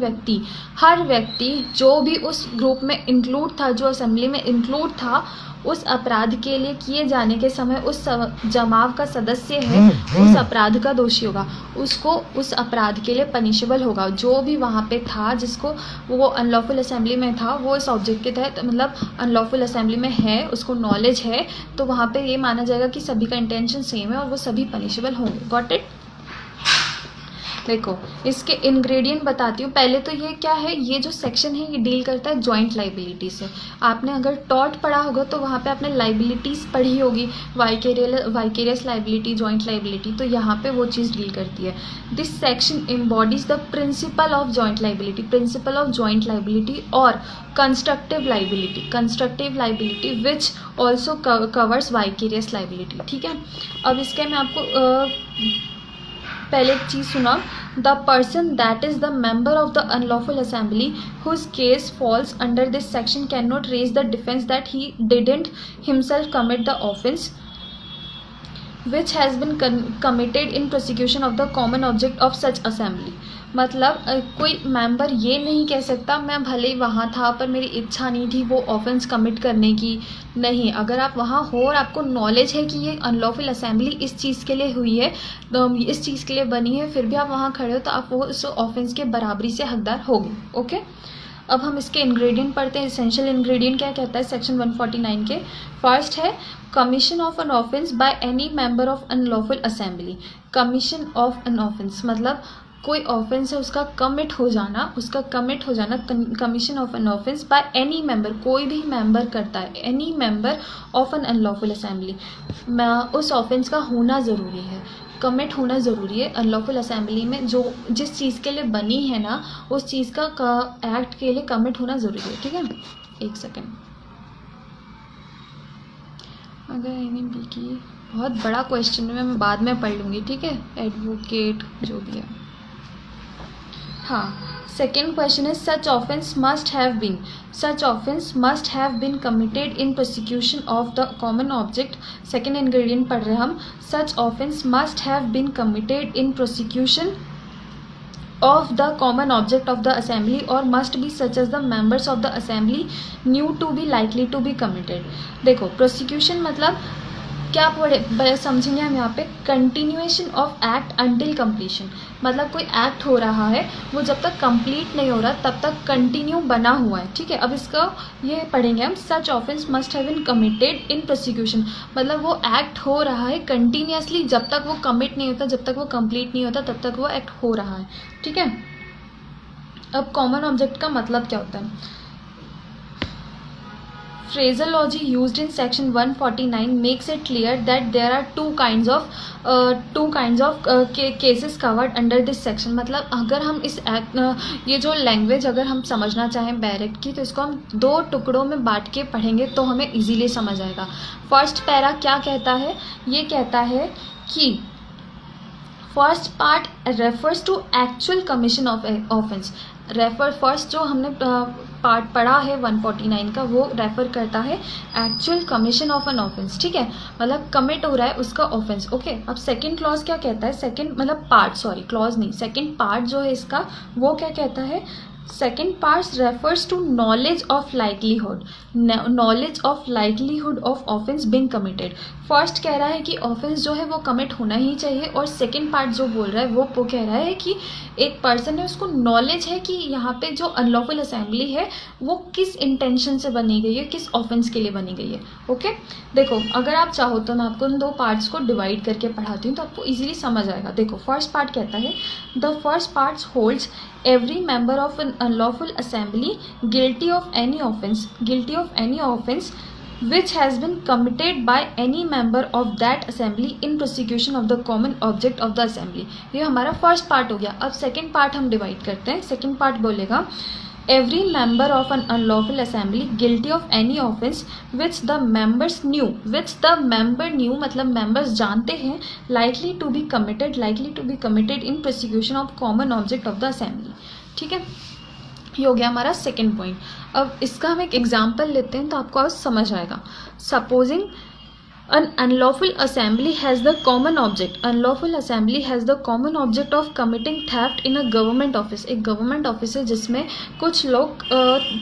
व्यक्ति जो भी उस ग्रुप में इंक्लूड था, जो असेंबली में इंक्लूड था, उस अपराध के लिए किए जाने के समय उस जमाव का सदस्य है, उस अपराध का दोषी होगा, उसको उस अपराध के लिए पनिशेबल होगा. जो भी वहाँ पे था, जिसको वो अनलॉफुल असेंबली में था, वो इस ऑब्जेक्ट के तहत मतलब अनलॉफुल असेंबली में है, उसको नॉलेज है, तो वहाँ पे ये माना जाएगा कि सभी का इंटेंशन सेम है और वो सभी पनिशेबल होंगे. Got it. देखो इसके इंग्रेडिएंट बताती हूँ. पहले तो ये क्या है, ये जो सेक्शन है ये डील करता है जॉइंट लाइबिलिटी से. आपने अगर टॉर्ट पढ़ा होगा तो वहाँ पे आपने लाइबिलिटीज़ पढ़ी होगी, वाइकेरियस लाइबिलिटी, जॉइंट लाइबिलिटी, तो यहाँ पे वो चीज़ डील करती है. This section embodies the principle of joint liability और constructive liability which also covers vicarious liability. ठीक है, अब इसके मैं आपको पहले एक चीज़ सुना. The person that is the member of the unlawful assembly whose case falls under this section can not raise the defence that he didn't himself commit the offence which has been committed in prosecution of the common object of such assembly. मतलब कोई member ये नहीं कह सकता मैं भले ही वहाँ था पर मेरी इच्छा नहीं थी वो ऑफेंस कमिट करने की. नहीं, अगर आप वहाँ हो और आपको नॉलेज है कि ये अनलॉफुल असेंबली इस चीज़ के लिए हुई है, इस चीज़ के लिए बनी है, फिर भी आप वहाँ खड़े हो, तो आप वो उस ऑफेंस के बराबरी से हकदार होगे. ओके, अब हम इसके इंग्रेडिएंट पढ़ते हैं. एसेंशियल इंग्रेडिएंट क्या कहता है सेक्शन 149 के. फर्स्ट है commission of an offence by any member of unlawful assembly. Commission of an offence मतलब कोई ऑफेंस है उसका कमिट हो जाना, commission of an offence by any member, कोई भी मेंबर करता है, any member of an unlawful assembly, उस ऑफेंस का होना ज़रूरी है, कमिट होना ज़रूरी है. अनलॉफुल असेंबली में जो जिस चीज़ के लिए बनी है ना, उस चीज़ का एक्ट के लिए कमिट होना ज़रूरी है. ठीक है, एक सेकेंड. अगर NMP की बहुत बड़ा क्वेश्चन है, मैं बाद में पढ़ लूँगी. ठीक है, एडवोकेट जो भी है. हाँ, सेकेंड क्वेश्चन है such offence must have been committed in prosecution of the common object. Second ingredient पढ़ रहे हम. such offence must have been committed in prosecution of the common object of the assembly or must be such as the members of the assembly knew to be likely to be committed. देखो prosecution मतलब क्या पढ़े समझेंगे हम यहाँ पे. Continuation of act until completion, मतलब कोई एक्ट हो रहा है वो जब तक कंप्लीट नहीं हो रहा तब तक कंटिन्यू बना हुआ है. ठीक है, अब इसका ये पढ़ेंगे हम. Such offence must have been committed in prosecution, मतलब वो एक्ट हो रहा है कंटिन्यूसली, जब तक वो कमिट नहीं होता, जब तक वो कंप्लीट नहीं होता, तब तक वो एक्ट हो रहा है. ठीक है, अब कॉमन ऑब्जेक्ट का मतलब क्या होता है. Phraseology used in section 149 makes it clear that there are two kinds of cases covered under this section. मतलब अगर हम इस ये जो लैंग्वेज अगर हम समझना चाहें बैरेक्ट की, तो इसको हम दो टुकड़ों में बांट के पढ़ेंगे तो हमें इजीली समझ आएगा. फर्स्ट पैरा क्या कहता है, ये कहता है कि first part refers to actual commission of offence. First जो हमने पार्ट पढ़ा है 149 का, वो रेफर करता है actual commission of an offence. ठीक है, मतलब कमिट हो रहा है उसका ऑफेंस. ओके, अब सेकंड क्लॉज क्या कहता है, सेकंड मतलब पार्ट, सॉरी क्लॉज नहीं, सेकंड पार्ट जो है इसका वो क्या कहता है, second part refers to knowledge of likelihood, knowledge of likelihood of offence being committed. First कह रहा है कि ऑफेंस जो है वो कमिट होना ही चाहिए, और सेकेंड पार्ट जो बोल रहा है वो कह रहा है कि एक पर्सन है उसको नॉलेज है कि यहाँ पे जो अनलॉफुल असेंबली है वो किस इंटेंशन से बनी गई है, किस ऑफेंस के लिए बनी गई है। ओके, देखो अगर आप चाहो तो मैं आपको उन दो पार्ट्स को डिवाइड करके पढ़ाती हूँ तो आपको इजीली समझ आएगा। देखो फर्स्ट पार्ट कहता है the first part holds every member of an unlawful assembly guilty of any offense which has been committed by any member of that assembly in prosecution of the common object of the assembly। ये हमारा first part हो गया। अब second part हम divide करते हैं। Second part बोलेगा every member of an unlawful assembly guilty of any offense which the member knew मतलब members जानते हैं likely to be committed in prosecution of common object of the assembly। ठीक है, ये हो गया हमारा सेकेंड पॉइंट। अब इसका हम एक एग्जाम्पल लेते हैं तो आपको आज समझ आएगा। Supposing An unlawful assembly has the common object. Unlawful assembly has the common object of committing theft in a government office. एक गवर्नमेंट ऑफिस है जिसमें कुछ लोग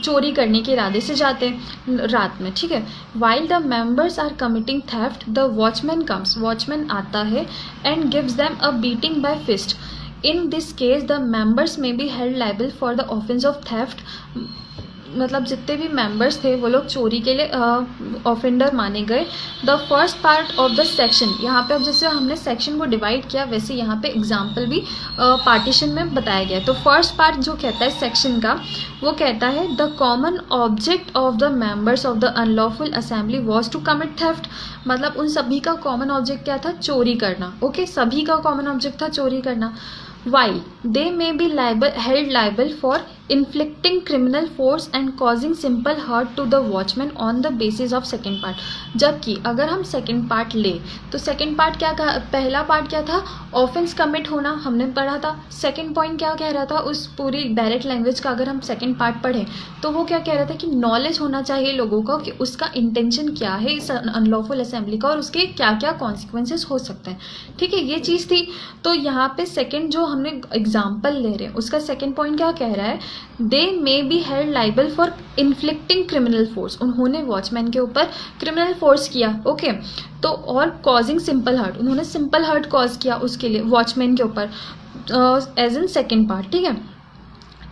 चोरी करने के इरादे से जाते हैं रात में। ठीक है, While the members are committing theft, the watchman comes. Watchman आता है and gives them a beating by fist. In this case, the members may be held liable for the offense of theft. मतलब जितने भी members थे वो लोग चोरी के लिए ऑफेंडर माने गए। The first part of the section, यहाँ पे अब जैसे हमने सेक्शन को डिवाइड किया वैसे यहाँ पे एग्जांपल भी पार्टीशन में बताया गया है। तो फर्स्ट पार्ट जो कहता है सेक्शन का वो कहता है the common object of the members of the unlawful assembly was to commit theft. मतलब उन सभी का कॉमन ऑब्जेक्ट क्या था? चोरी करना। ओके, सभी का कॉमन ऑब्जेक्ट था चोरी करना। While they may be held liable for inflicting criminal force and causing simple hurt to the watchman on the basis of second part। जबकि अगर हम सेकेंड पार्ट ले तो सेकेंड पार्ट क्या कहा? पहला पार्ट क्या था? ऑफेंस कमिट होना, हमने पढ़ा था। सेकेंड पॉइंट क्या कह रहा था? उस पूरी डायरेक्ट लैंग्वेज का अगर हम सेकेंड पार्ट पढ़ें तो वो क्या कह रहा था कि नॉलेज होना चाहिए लोगों को कि उसका इंटेंशन क्या है इस अनलॉफुल असेंबली का और उसके क्या क्या कॉन्सिक्वेंसेस हो सकते हैं। ठीक है, ये चीज़ थी। तो यहाँ पे सेकेंड जो हमने एग्जाम्पल ले रहे हैं उसका सेकेंड पॉइंट क्या कह रहा है? They may be held liable for inflicting criminal force. उन्होंने वॉचमैन के ऊपर क्रिमिनल फोर्स किया। ओके, तो और कॉजिंग सिंपल हर्ट, उन्होंने सिंपल हर्ट कॉज किया उसके लिए वॉचमैन के ऊपर एज इन सेकेंड पार्ट। ठीक है,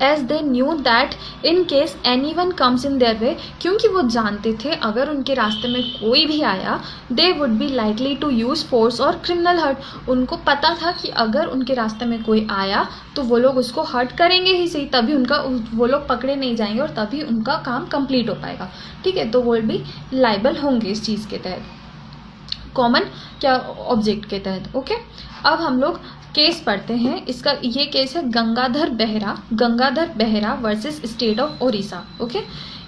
as they knew that in case any one comes in their way, क्योंकि वो जानते थे अगर उनके रास्ते में कोई भी आया they would be likely to use force or criminal hurt. उनको पता था कि अगर उनके रास्ते में कोई आया तो वो लोग उसको हर्ट करेंगे ही सही, तभी वो लोग पकड़े नहीं जाएंगे और तभी उनका काम कंप्लीट हो पाएगा। ठीक है, तो वो भी लाइबल होंगे इस चीज़ के तहत, कॉमन क्या ऑब्जेक्ट के तहत। ओके, अब हम लोग केस पढ़ते हैं। इसका ये केस है Gangadhar Behera versus state of Odisha. Okay,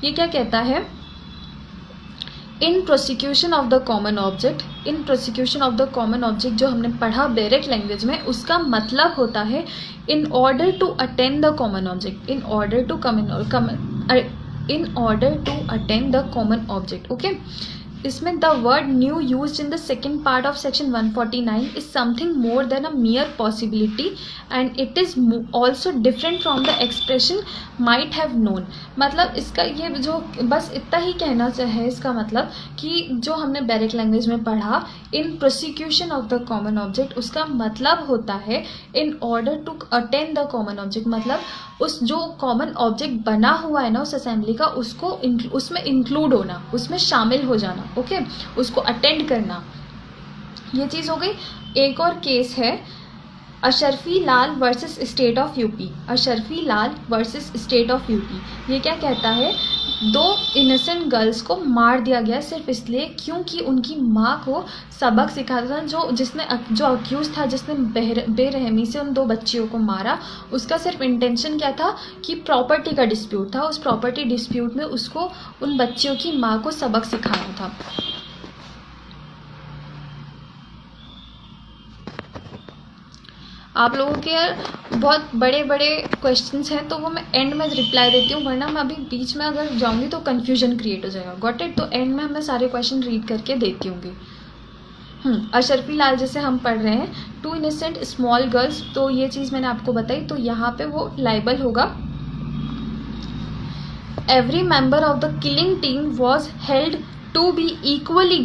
ये क्या कहता है? In prosecution of the common object जो हमने पढ़ा डायरेक्ट लैंग्वेज में उसका मतलब होता है in order to attain the common object, in order to attain the common object. Okay, इसमें the word knew used in the second part of section 149 is something more than a mere possibility and it is also different from the expression might have known. मतलब इसका ये जो बस इतना ही कहना है इसका मतलब कि जो हमने डायरेक्ट लैंग्वेज में पढ़ा in prosecution of the common object उसका मतलब होता है in order to attain the common object. मतलब उस जो कॉमन ऑब्जेक्ट बना हुआ है ना उस असेंबली का उसको उसमें इंक्लूड होना, उसमें शामिल हो जाना। ओके, उसको अटेंड करना, ये चीज़ हो गई। एक और केस है Ashrafi Lal versus state of UP. Ashrafi Lal versus state of UP, ये क्या कहता है? 2 इनोसेंट गर्ल्स को मार दिया गया सिर्फ इसलिए क्योंकि उनकी माँ को सबक सिखाता था। जो अक्यूज था जिसने बेरहमी से उन 2 बच्चियों को मारा, उसका सिर्फ इंटेंशन क्या था कि प्रॉपर्टी का डिस्प्यूट था। उस प्रॉपर्टी डिस्प्यूट में उसको उन बच्चियों की माँ को सबक सिखाना था। आप लोगों के बहुत बड़े बड़े क्वेश्चंस हैं तो वो मैं एंड में रिप्लाई देती हूँ, वरना मैं अभी बीच में अगर जाऊँगी तो कन्फ्यूजन क्रिएट हो जाएगा। Got it? तो एंड में मैं सारे क्वेश्चन रीड करके देती हूँगी। अशरफी लाल जैसे हम पढ़ रहे हैं 2 इनोसेंट स्मॉल गर्ल्स, तो ये चीज़ मैंने आपको बताई। तो यहाँ पे वो लाइबल होगा every member of the killing team was held to be equally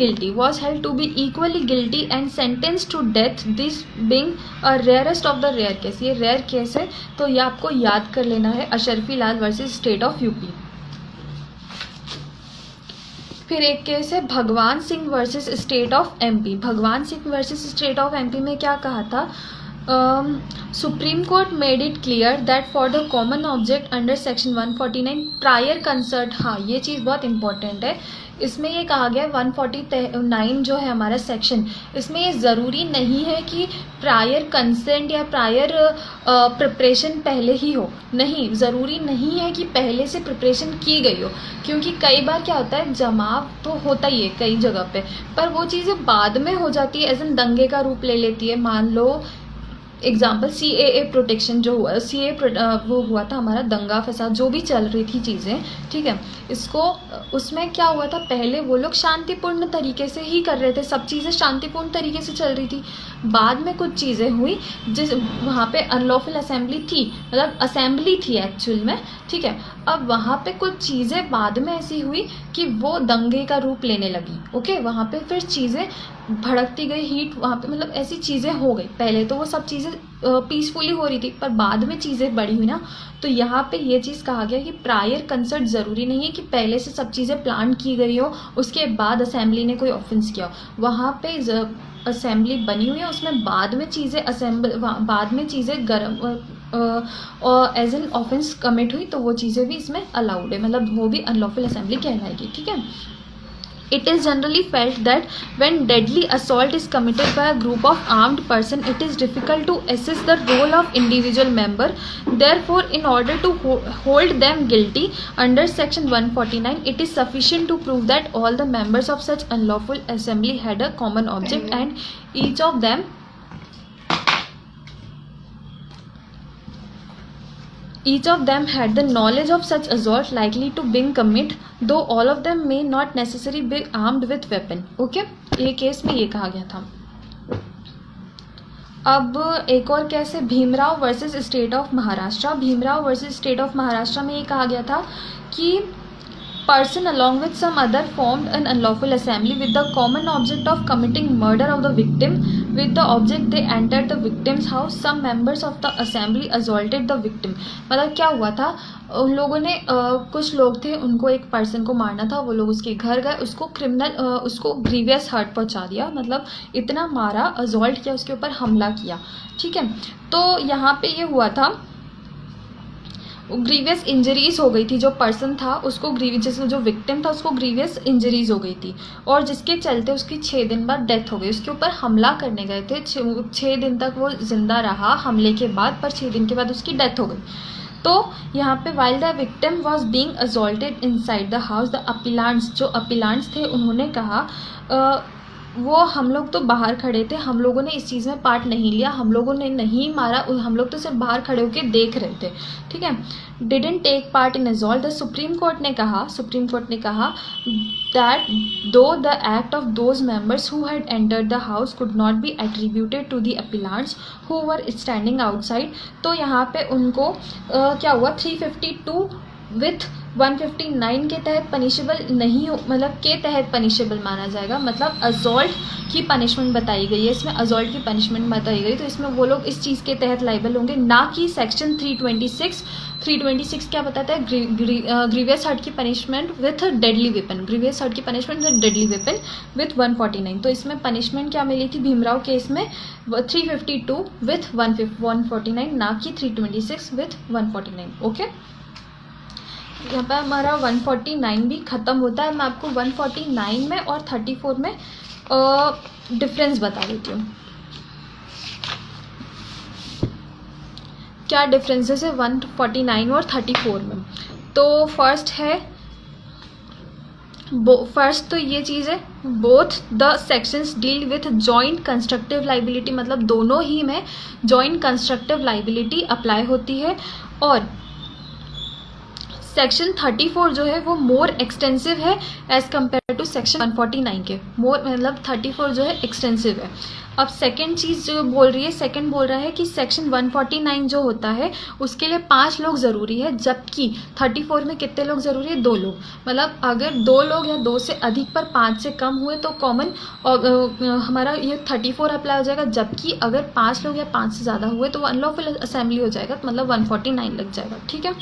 guilty and sentenced to death, this being a rarest of the rare case. ये रेयर केस है, तो ये आपको याद कर लेना है, Ashrafi Lal versus state of UP. फिर एक केस है Bhagwan Singh versus state of MP. Bhagwan Singh versus state of MP में क्या कहा था? Supreme Court made it clear that for the common object under section 149 prior concert. हाँ, ये चीज़ बहुत इंपॉर्टेंट है. इसमें ये कहा गया 149 जो है हमारा सेक्शन, इसमें ये ज़रूरी नहीं है कि प्रायर कंसेंट या प्रायर प्रिपरेशन पहले ही हो. नहीं, ज़रूरी नहीं है कि पहले से प्रिपरेशन की गई हो, क्योंकि कई बार क्या होता है, जमाव तो होता ही है कई जगह पे, पर वो चीज़ें बाद में हो जाती है, एज इन दंगे का रूप ले लेती है. मान लो एग्जाम्पल CAA प्रोटेक्शन जो हुआ, वो हुआ था हमारा दंगा फसाद जो भी चल रही थी चीज़ें, ठीक है. इसको उसमें क्या हुआ था, पहले वो लोग शांतिपूर्ण तरीके से ही कर रहे थे, सब चीज़ें शांतिपूर्ण तरीके से चल रही थी. बाद में कुछ चीज़ें हुई जिस वहाँ पे अनलॉफुल असेंबली थी, मतलब असेंबली थी एक्चुअल में, ठीक है. अब वहाँ पे कुछ चीज़ें बाद में ऐसी हुई कि वो दंगे का रूप लेने लगी. ओके, वहाँ पे फिर चीज़ें भड़कती गई, हीट वहाँ पे, मतलब ऐसी चीज़ें हो गई. पहले तो वो सब चीज़ें पीसफुली हो रही थी, पर बाद में चीज़ें बड़ी हुई ना, तो यहाँ पे ये चीज़ कहा गया कि प्रायर कंसर्ट ज़रूरी नहीं है कि पहले से सब चीज़ें प्लान की गई हो, उसके बाद असेंबली ने कोई ऑफेंस किया हो. वहाँ पे असेंबली बनी हुई है, उसमें बाद में चीज़ें गर्म और एज एन ऑफेंस कमिट हुई, तो वो चीज़ें भी इसमें अलाउड है, मतलब वो भी अनलॉफुल असेंबली कहलाएगी. ठीक है. It is generally felt that when deadly assault is committed by a group of armed person, it is difficult to assess the role of individual member. Therefore, in order to hold them guilty under section 149, it is sufficient to prove that all the members of such unlawful assembly had a common object and each of them had the knowledge of such assault likely to being commit, though all of them may not necessarily be armed with weapon. Okay, ये case में ये कहा गया था. अब एक और case है Bhimrao versus state of Maharashtra. Bhimrao versus state of Maharashtra में ये कहा गया था कि person along with some other formed an unlawful assembly with the common object of committing murder of the victim. With the object they entered the victim's house. Some members of the assembly assaulted the victim. मतलब क्या हुआ था, उन लोगों ने कुछ लोग थे, उनको एक पर्सन को मारना था, वो लोग उसके घर गए, उसको ग्रीवियस हर्ट पहुंचा दिया, मतलब इतना मारा, असॉल्ट किया, उसके ऊपर हमला किया. ठीक है. तो यहाँ पे ये हुआ था, ग्रीवियस इंजरीज हो गई थी. जो पर्सन था उसको जो विक्टिम था उसको ग्रीवियस इंजरीज हो गई थी, और जिसके चलते उसकी 6 दिन बाद डेथ हो गई. उसके ऊपर हमला करने गए थे, 6 दिन तक वो जिंदा रहा हमले के बाद, पर 6 दिन के बाद उसकी डेथ हो गई. तो यहाँ पे while the victim was being assaulted inside the house, the appellants, जो अपीलांट्स थे उन्होंने कहा वो हम लोग तो बाहर खड़े थे, हम लोगों ने इस चीज़ में पार्ट नहीं लिया, हम लोगों ने नहीं मारा, हम लोग तो सिर्फ बाहर खड़े होकर देख रहे थे. ठीक है. Didn't take part in assault. The Supreme Court ने कहा that though the act of those members who had entered the house could not be attributed to the appellants who were standing outside. तो यहाँ पे उनको क्या हुआ, 352 with 159 के तहत पनिशेबल नहीं हो, मतलब के तहत पनिशेबल माना जाएगा. मतलब असॉल्ट की पनिशमेंट बताई गई है इसमें, असॉल्ट की पनिशमेंट बताई गई, तो इसमें वो लोग इस चीज़ के तहत लाइबल होंगे, ना कि सेक्शन 326 क्या बताता है, ग्रीवियस हर्ट की punishment with deadly weapon, grievous hurt की punishment with deadly weapon with 149. तो इसमें पनिशमेंट क्या मिली थी भीमराव केस में, 352 विथ 149, ना कि 326 विथ 149. ओके. यहाँ पर हमारा 149 भी ख़त्म होता है. मैं आपको 149 में और 34 में डिफरेंस बता देती हूँ. क्या डिफरेंसेस है 149 और 34 में. तो फर्स्ट तो ये चीज़ है, both the sections deal with joint constructive liability, मतलब दोनों ही में जॉइंट कंस्ट्रक्टिव लाइबिलिटी अप्लाई होती है. और सेक्शन 34 जो है वो मोर एक्सटेंसिव है एज कम्पेयर टू सेक्शन 149 के, मतलब 34 जो है एक्सटेंसिव है. अब सेकंड चीज़ जो बोल रही है, सेकंड बोल रहा है कि सेक्शन 149 जो होता है उसके लिए 5 लोग ज़रूरी है, जबकि 34 में कितने लोग ज़रूरी है? 2 लोग। मतलब अगर 2 लोग या 2 से अधिक पर 5 से कम हुए तो कॉमन हमारा ये 34 अप्लाई हो जाएगा, जबकि अगर 5 लोग या 5 से ज़्यादा हुए तो वो अनलॉफुल असेंबली हो जाएगा, मतलब 149 लग जाएगा। ठीक है।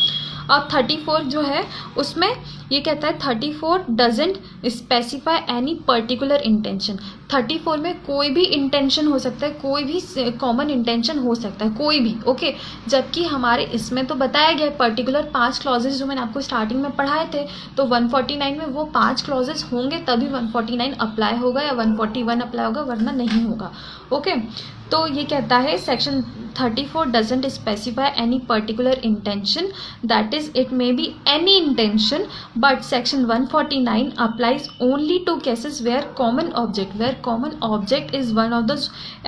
अब 34 जो है उसमें ये कहता है 34 doesn't specify any particular intention. 34 में कोई भी इंटेंशन हो सकता है, कोई भी कॉमन इंटेंशन हो सकता है, कोई भी। ओके। जबकि हमारे इसमें तो बताया गया है पर्टिकुलर 5 क्लॉजेज जो मैंने आपको स्टार्टिंग में पढ़ाए थे, तो 149 में वो 5 क्लॉजेज होंगे तभी 149 अप्लाई होगा या 141 अप्लाई होगा, वरना नहीं होगा। ओके। तो ये कहता है section 34 doesn't specify any particular intention, that is it may be any intention, but section 149 applies only to cases where common object is one of the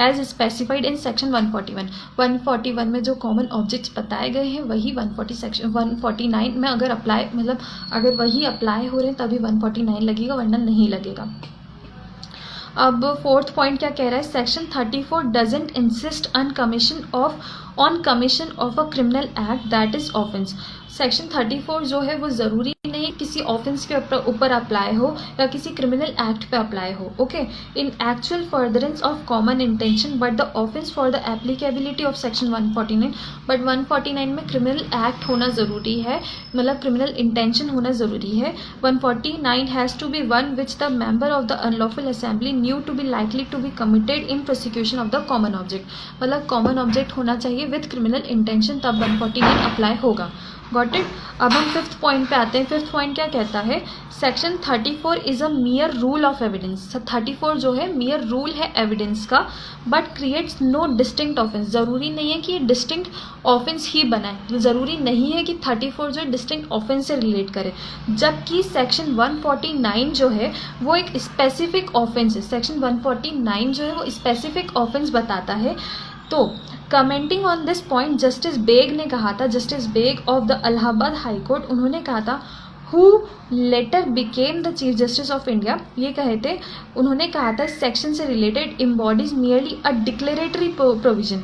as specified in section 141। 141 में जो common objects बताए गए हैं वही 149 में अगर apply, मतलब अगर वही अप्लाई हो रहे हैं तभी 149 लगेगा, वरना नहीं लगेगा। अब फोर्थ पॉइंट क्या कह रहा है? Section 34 doesn't insist on commission of a criminal act that is offence. Section 34 जो है वो ज़रूरी नहीं किसी ऑफेंस के ऊपर अप्लाई हो या किसी क्रिमिनल एक्ट पे अप्लाई हो। Okay. In actual furtherance of common intention but the offence for the applicability of section 149, but 149 में क्रिमिनल एक्ट होना ज़रूरी है, मतलब क्रिमिनल इंटेंशन होना ज़रूरी है। 149 has to be one which the member of the unlawful assembly knew to be likely to be committed in prosecution of the common object. मतलब common object होना चाहिए विथ क्रिमिनल इंटेंशन, तब 149 apply होगा। Got it. अब हम fifth point पे आते हैं। फिफ्थ पॉइंट क्या कहता है? Section 34 is a mere rule of evidence. 34 जो है मियर रूल है एविडेंस का, but creates no distinct offence. ज़रूरी नहीं है कि ये डिस्टिंक्ट ऑफेंस ही बनाए, ज़रूरी नहीं है कि 34 जो है डिस्टिंक्ट ऑफेंस से रिलेट करे, जबकि सेक्शन 149 जो है वो एक स्पेसिफिक ऑफेंस है। सेक्शन 149 जो है वो स्पेसिफिक ऑफेंस बताता है। तो commenting on this point justice Beg ने कहा था, justice Beg of the Allahabad High Court, उन्होंने कहा था who later became the chief justice of India, ये कहे थे, उन्होंने कहा था सेक्शन से related embodies merely a declaratory provision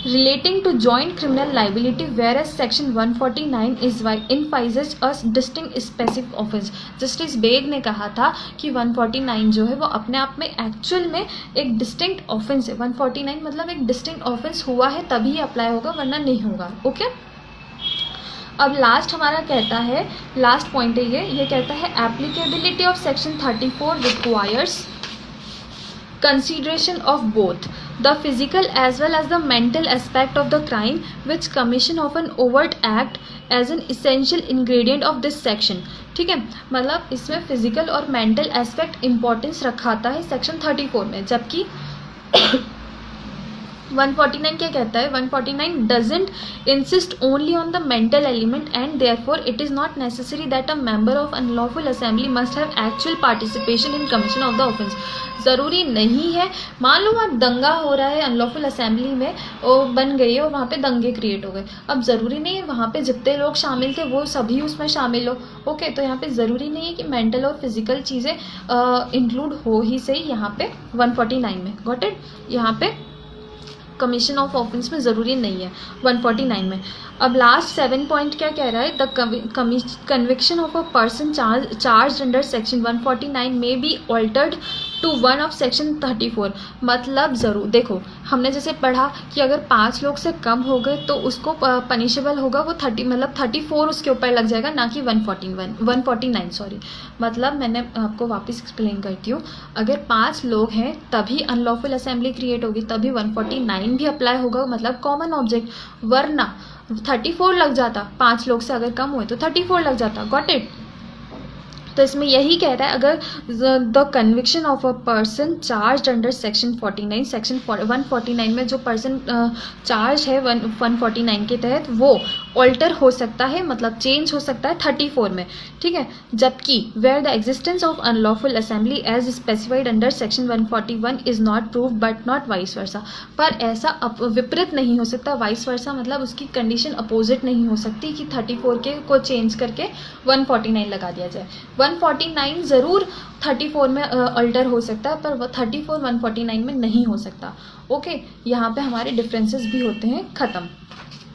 relating to joint criminal liability, whereas section 149 is envisages a distinct specific offense। Justice Beg ने कहा था कि 149 जो है वो अपने आप में एक्चुअल में एक डिस्टिंक्ट ऑफेंस है। 149 मतलब एक डिस्टिंक्ट ऑफेंस हुआ है तभी अप्लाई होगा, वरना नहीं होगा। ओके। अब लास्ट हमारा कहता है, लास्ट पॉइंट है ये कहता है applicability of section 34 requires consideration of both the physical as well as the mental aspect of the crime which commission of an overt act as an essential ingredient of this section। ठीक है। मतलब इसमें physical और mental aspect importance रखाता है section 34 में, जबकि 149 क्या कहता है? 149 doesn't insist only on the mental element and therefore it is not necessary that a member of unlawful assembly must have actual participation in commission of the offence। ज़रूरी नहीं है, मान लो वहाँ दंगा हो रहा है अनलॉफुल असेंबली में, वो बन गई है और वहाँ पे दंगे क्रिएट हो गए। अब ज़रूरी नहीं है वहाँ पे जितने लोग शामिल थे वो सभी उसमें शामिल हो। ओके। तो यहाँ पे ज़रूरी नहीं है कि मेंटल और फिजिकल चीज़ें इंक्लूड हो ही सही यहाँ पे 149 में। Got it. यहाँ पे कमीशन ऑफ ऑफेंस में ज़रूरी नहीं है 149 में। अब लास्ट 7 पॉइंट क्या कह रहा है? The conviction of a person charge under section 149 may be altered to one of section 34। मतलब ज़रूर देखो, हमने जैसे पढ़ा कि अगर 5 लोग से कम हो गए तो उसको पनिशेबल होगा वो 34 उसके ऊपर लग जाएगा, ना कि 149 सॉरी। मतलब मैंने आपको वापस एक्सप्लेन करती हूँ, अगर 5 लोग हैं तभी अनलॉफुल असेंबली क्रिएट होगी, तभी 149 भी अप्लाई होगा, मतलब कॉमन ऑब्जेक्ट, वरना 34 लग जाता। 5 लोग से अगर कम हुए तो 34 लग जाता। Got it. तो इसमें यही कह रहा है अगर the conviction of a person charge under section 49, section 149 में जो पर्सन चार्ज है 149 के तहत वो ऑल्टर हो सकता है, मतलब चेंज हो सकता है 34 में, ठीक है। जबकि where the existence of unlawful assembly as specified under section 141 is not prove but not vice versa, पर ऐसा विपरीत नहीं हो सकता, वाइस वर्सा मतलब उसकी कंडीशन अपोजिट नहीं हो सकती कि 34 के को चेंज करके 149 लगा दिया जाए। 149 ज़रूर 34 में अल्टर हो सकता है, पर 34 149 में नहीं हो सकता। ओके, यहाँ पे हमारे डिफरेंसेस भी होते हैं ख़त्म।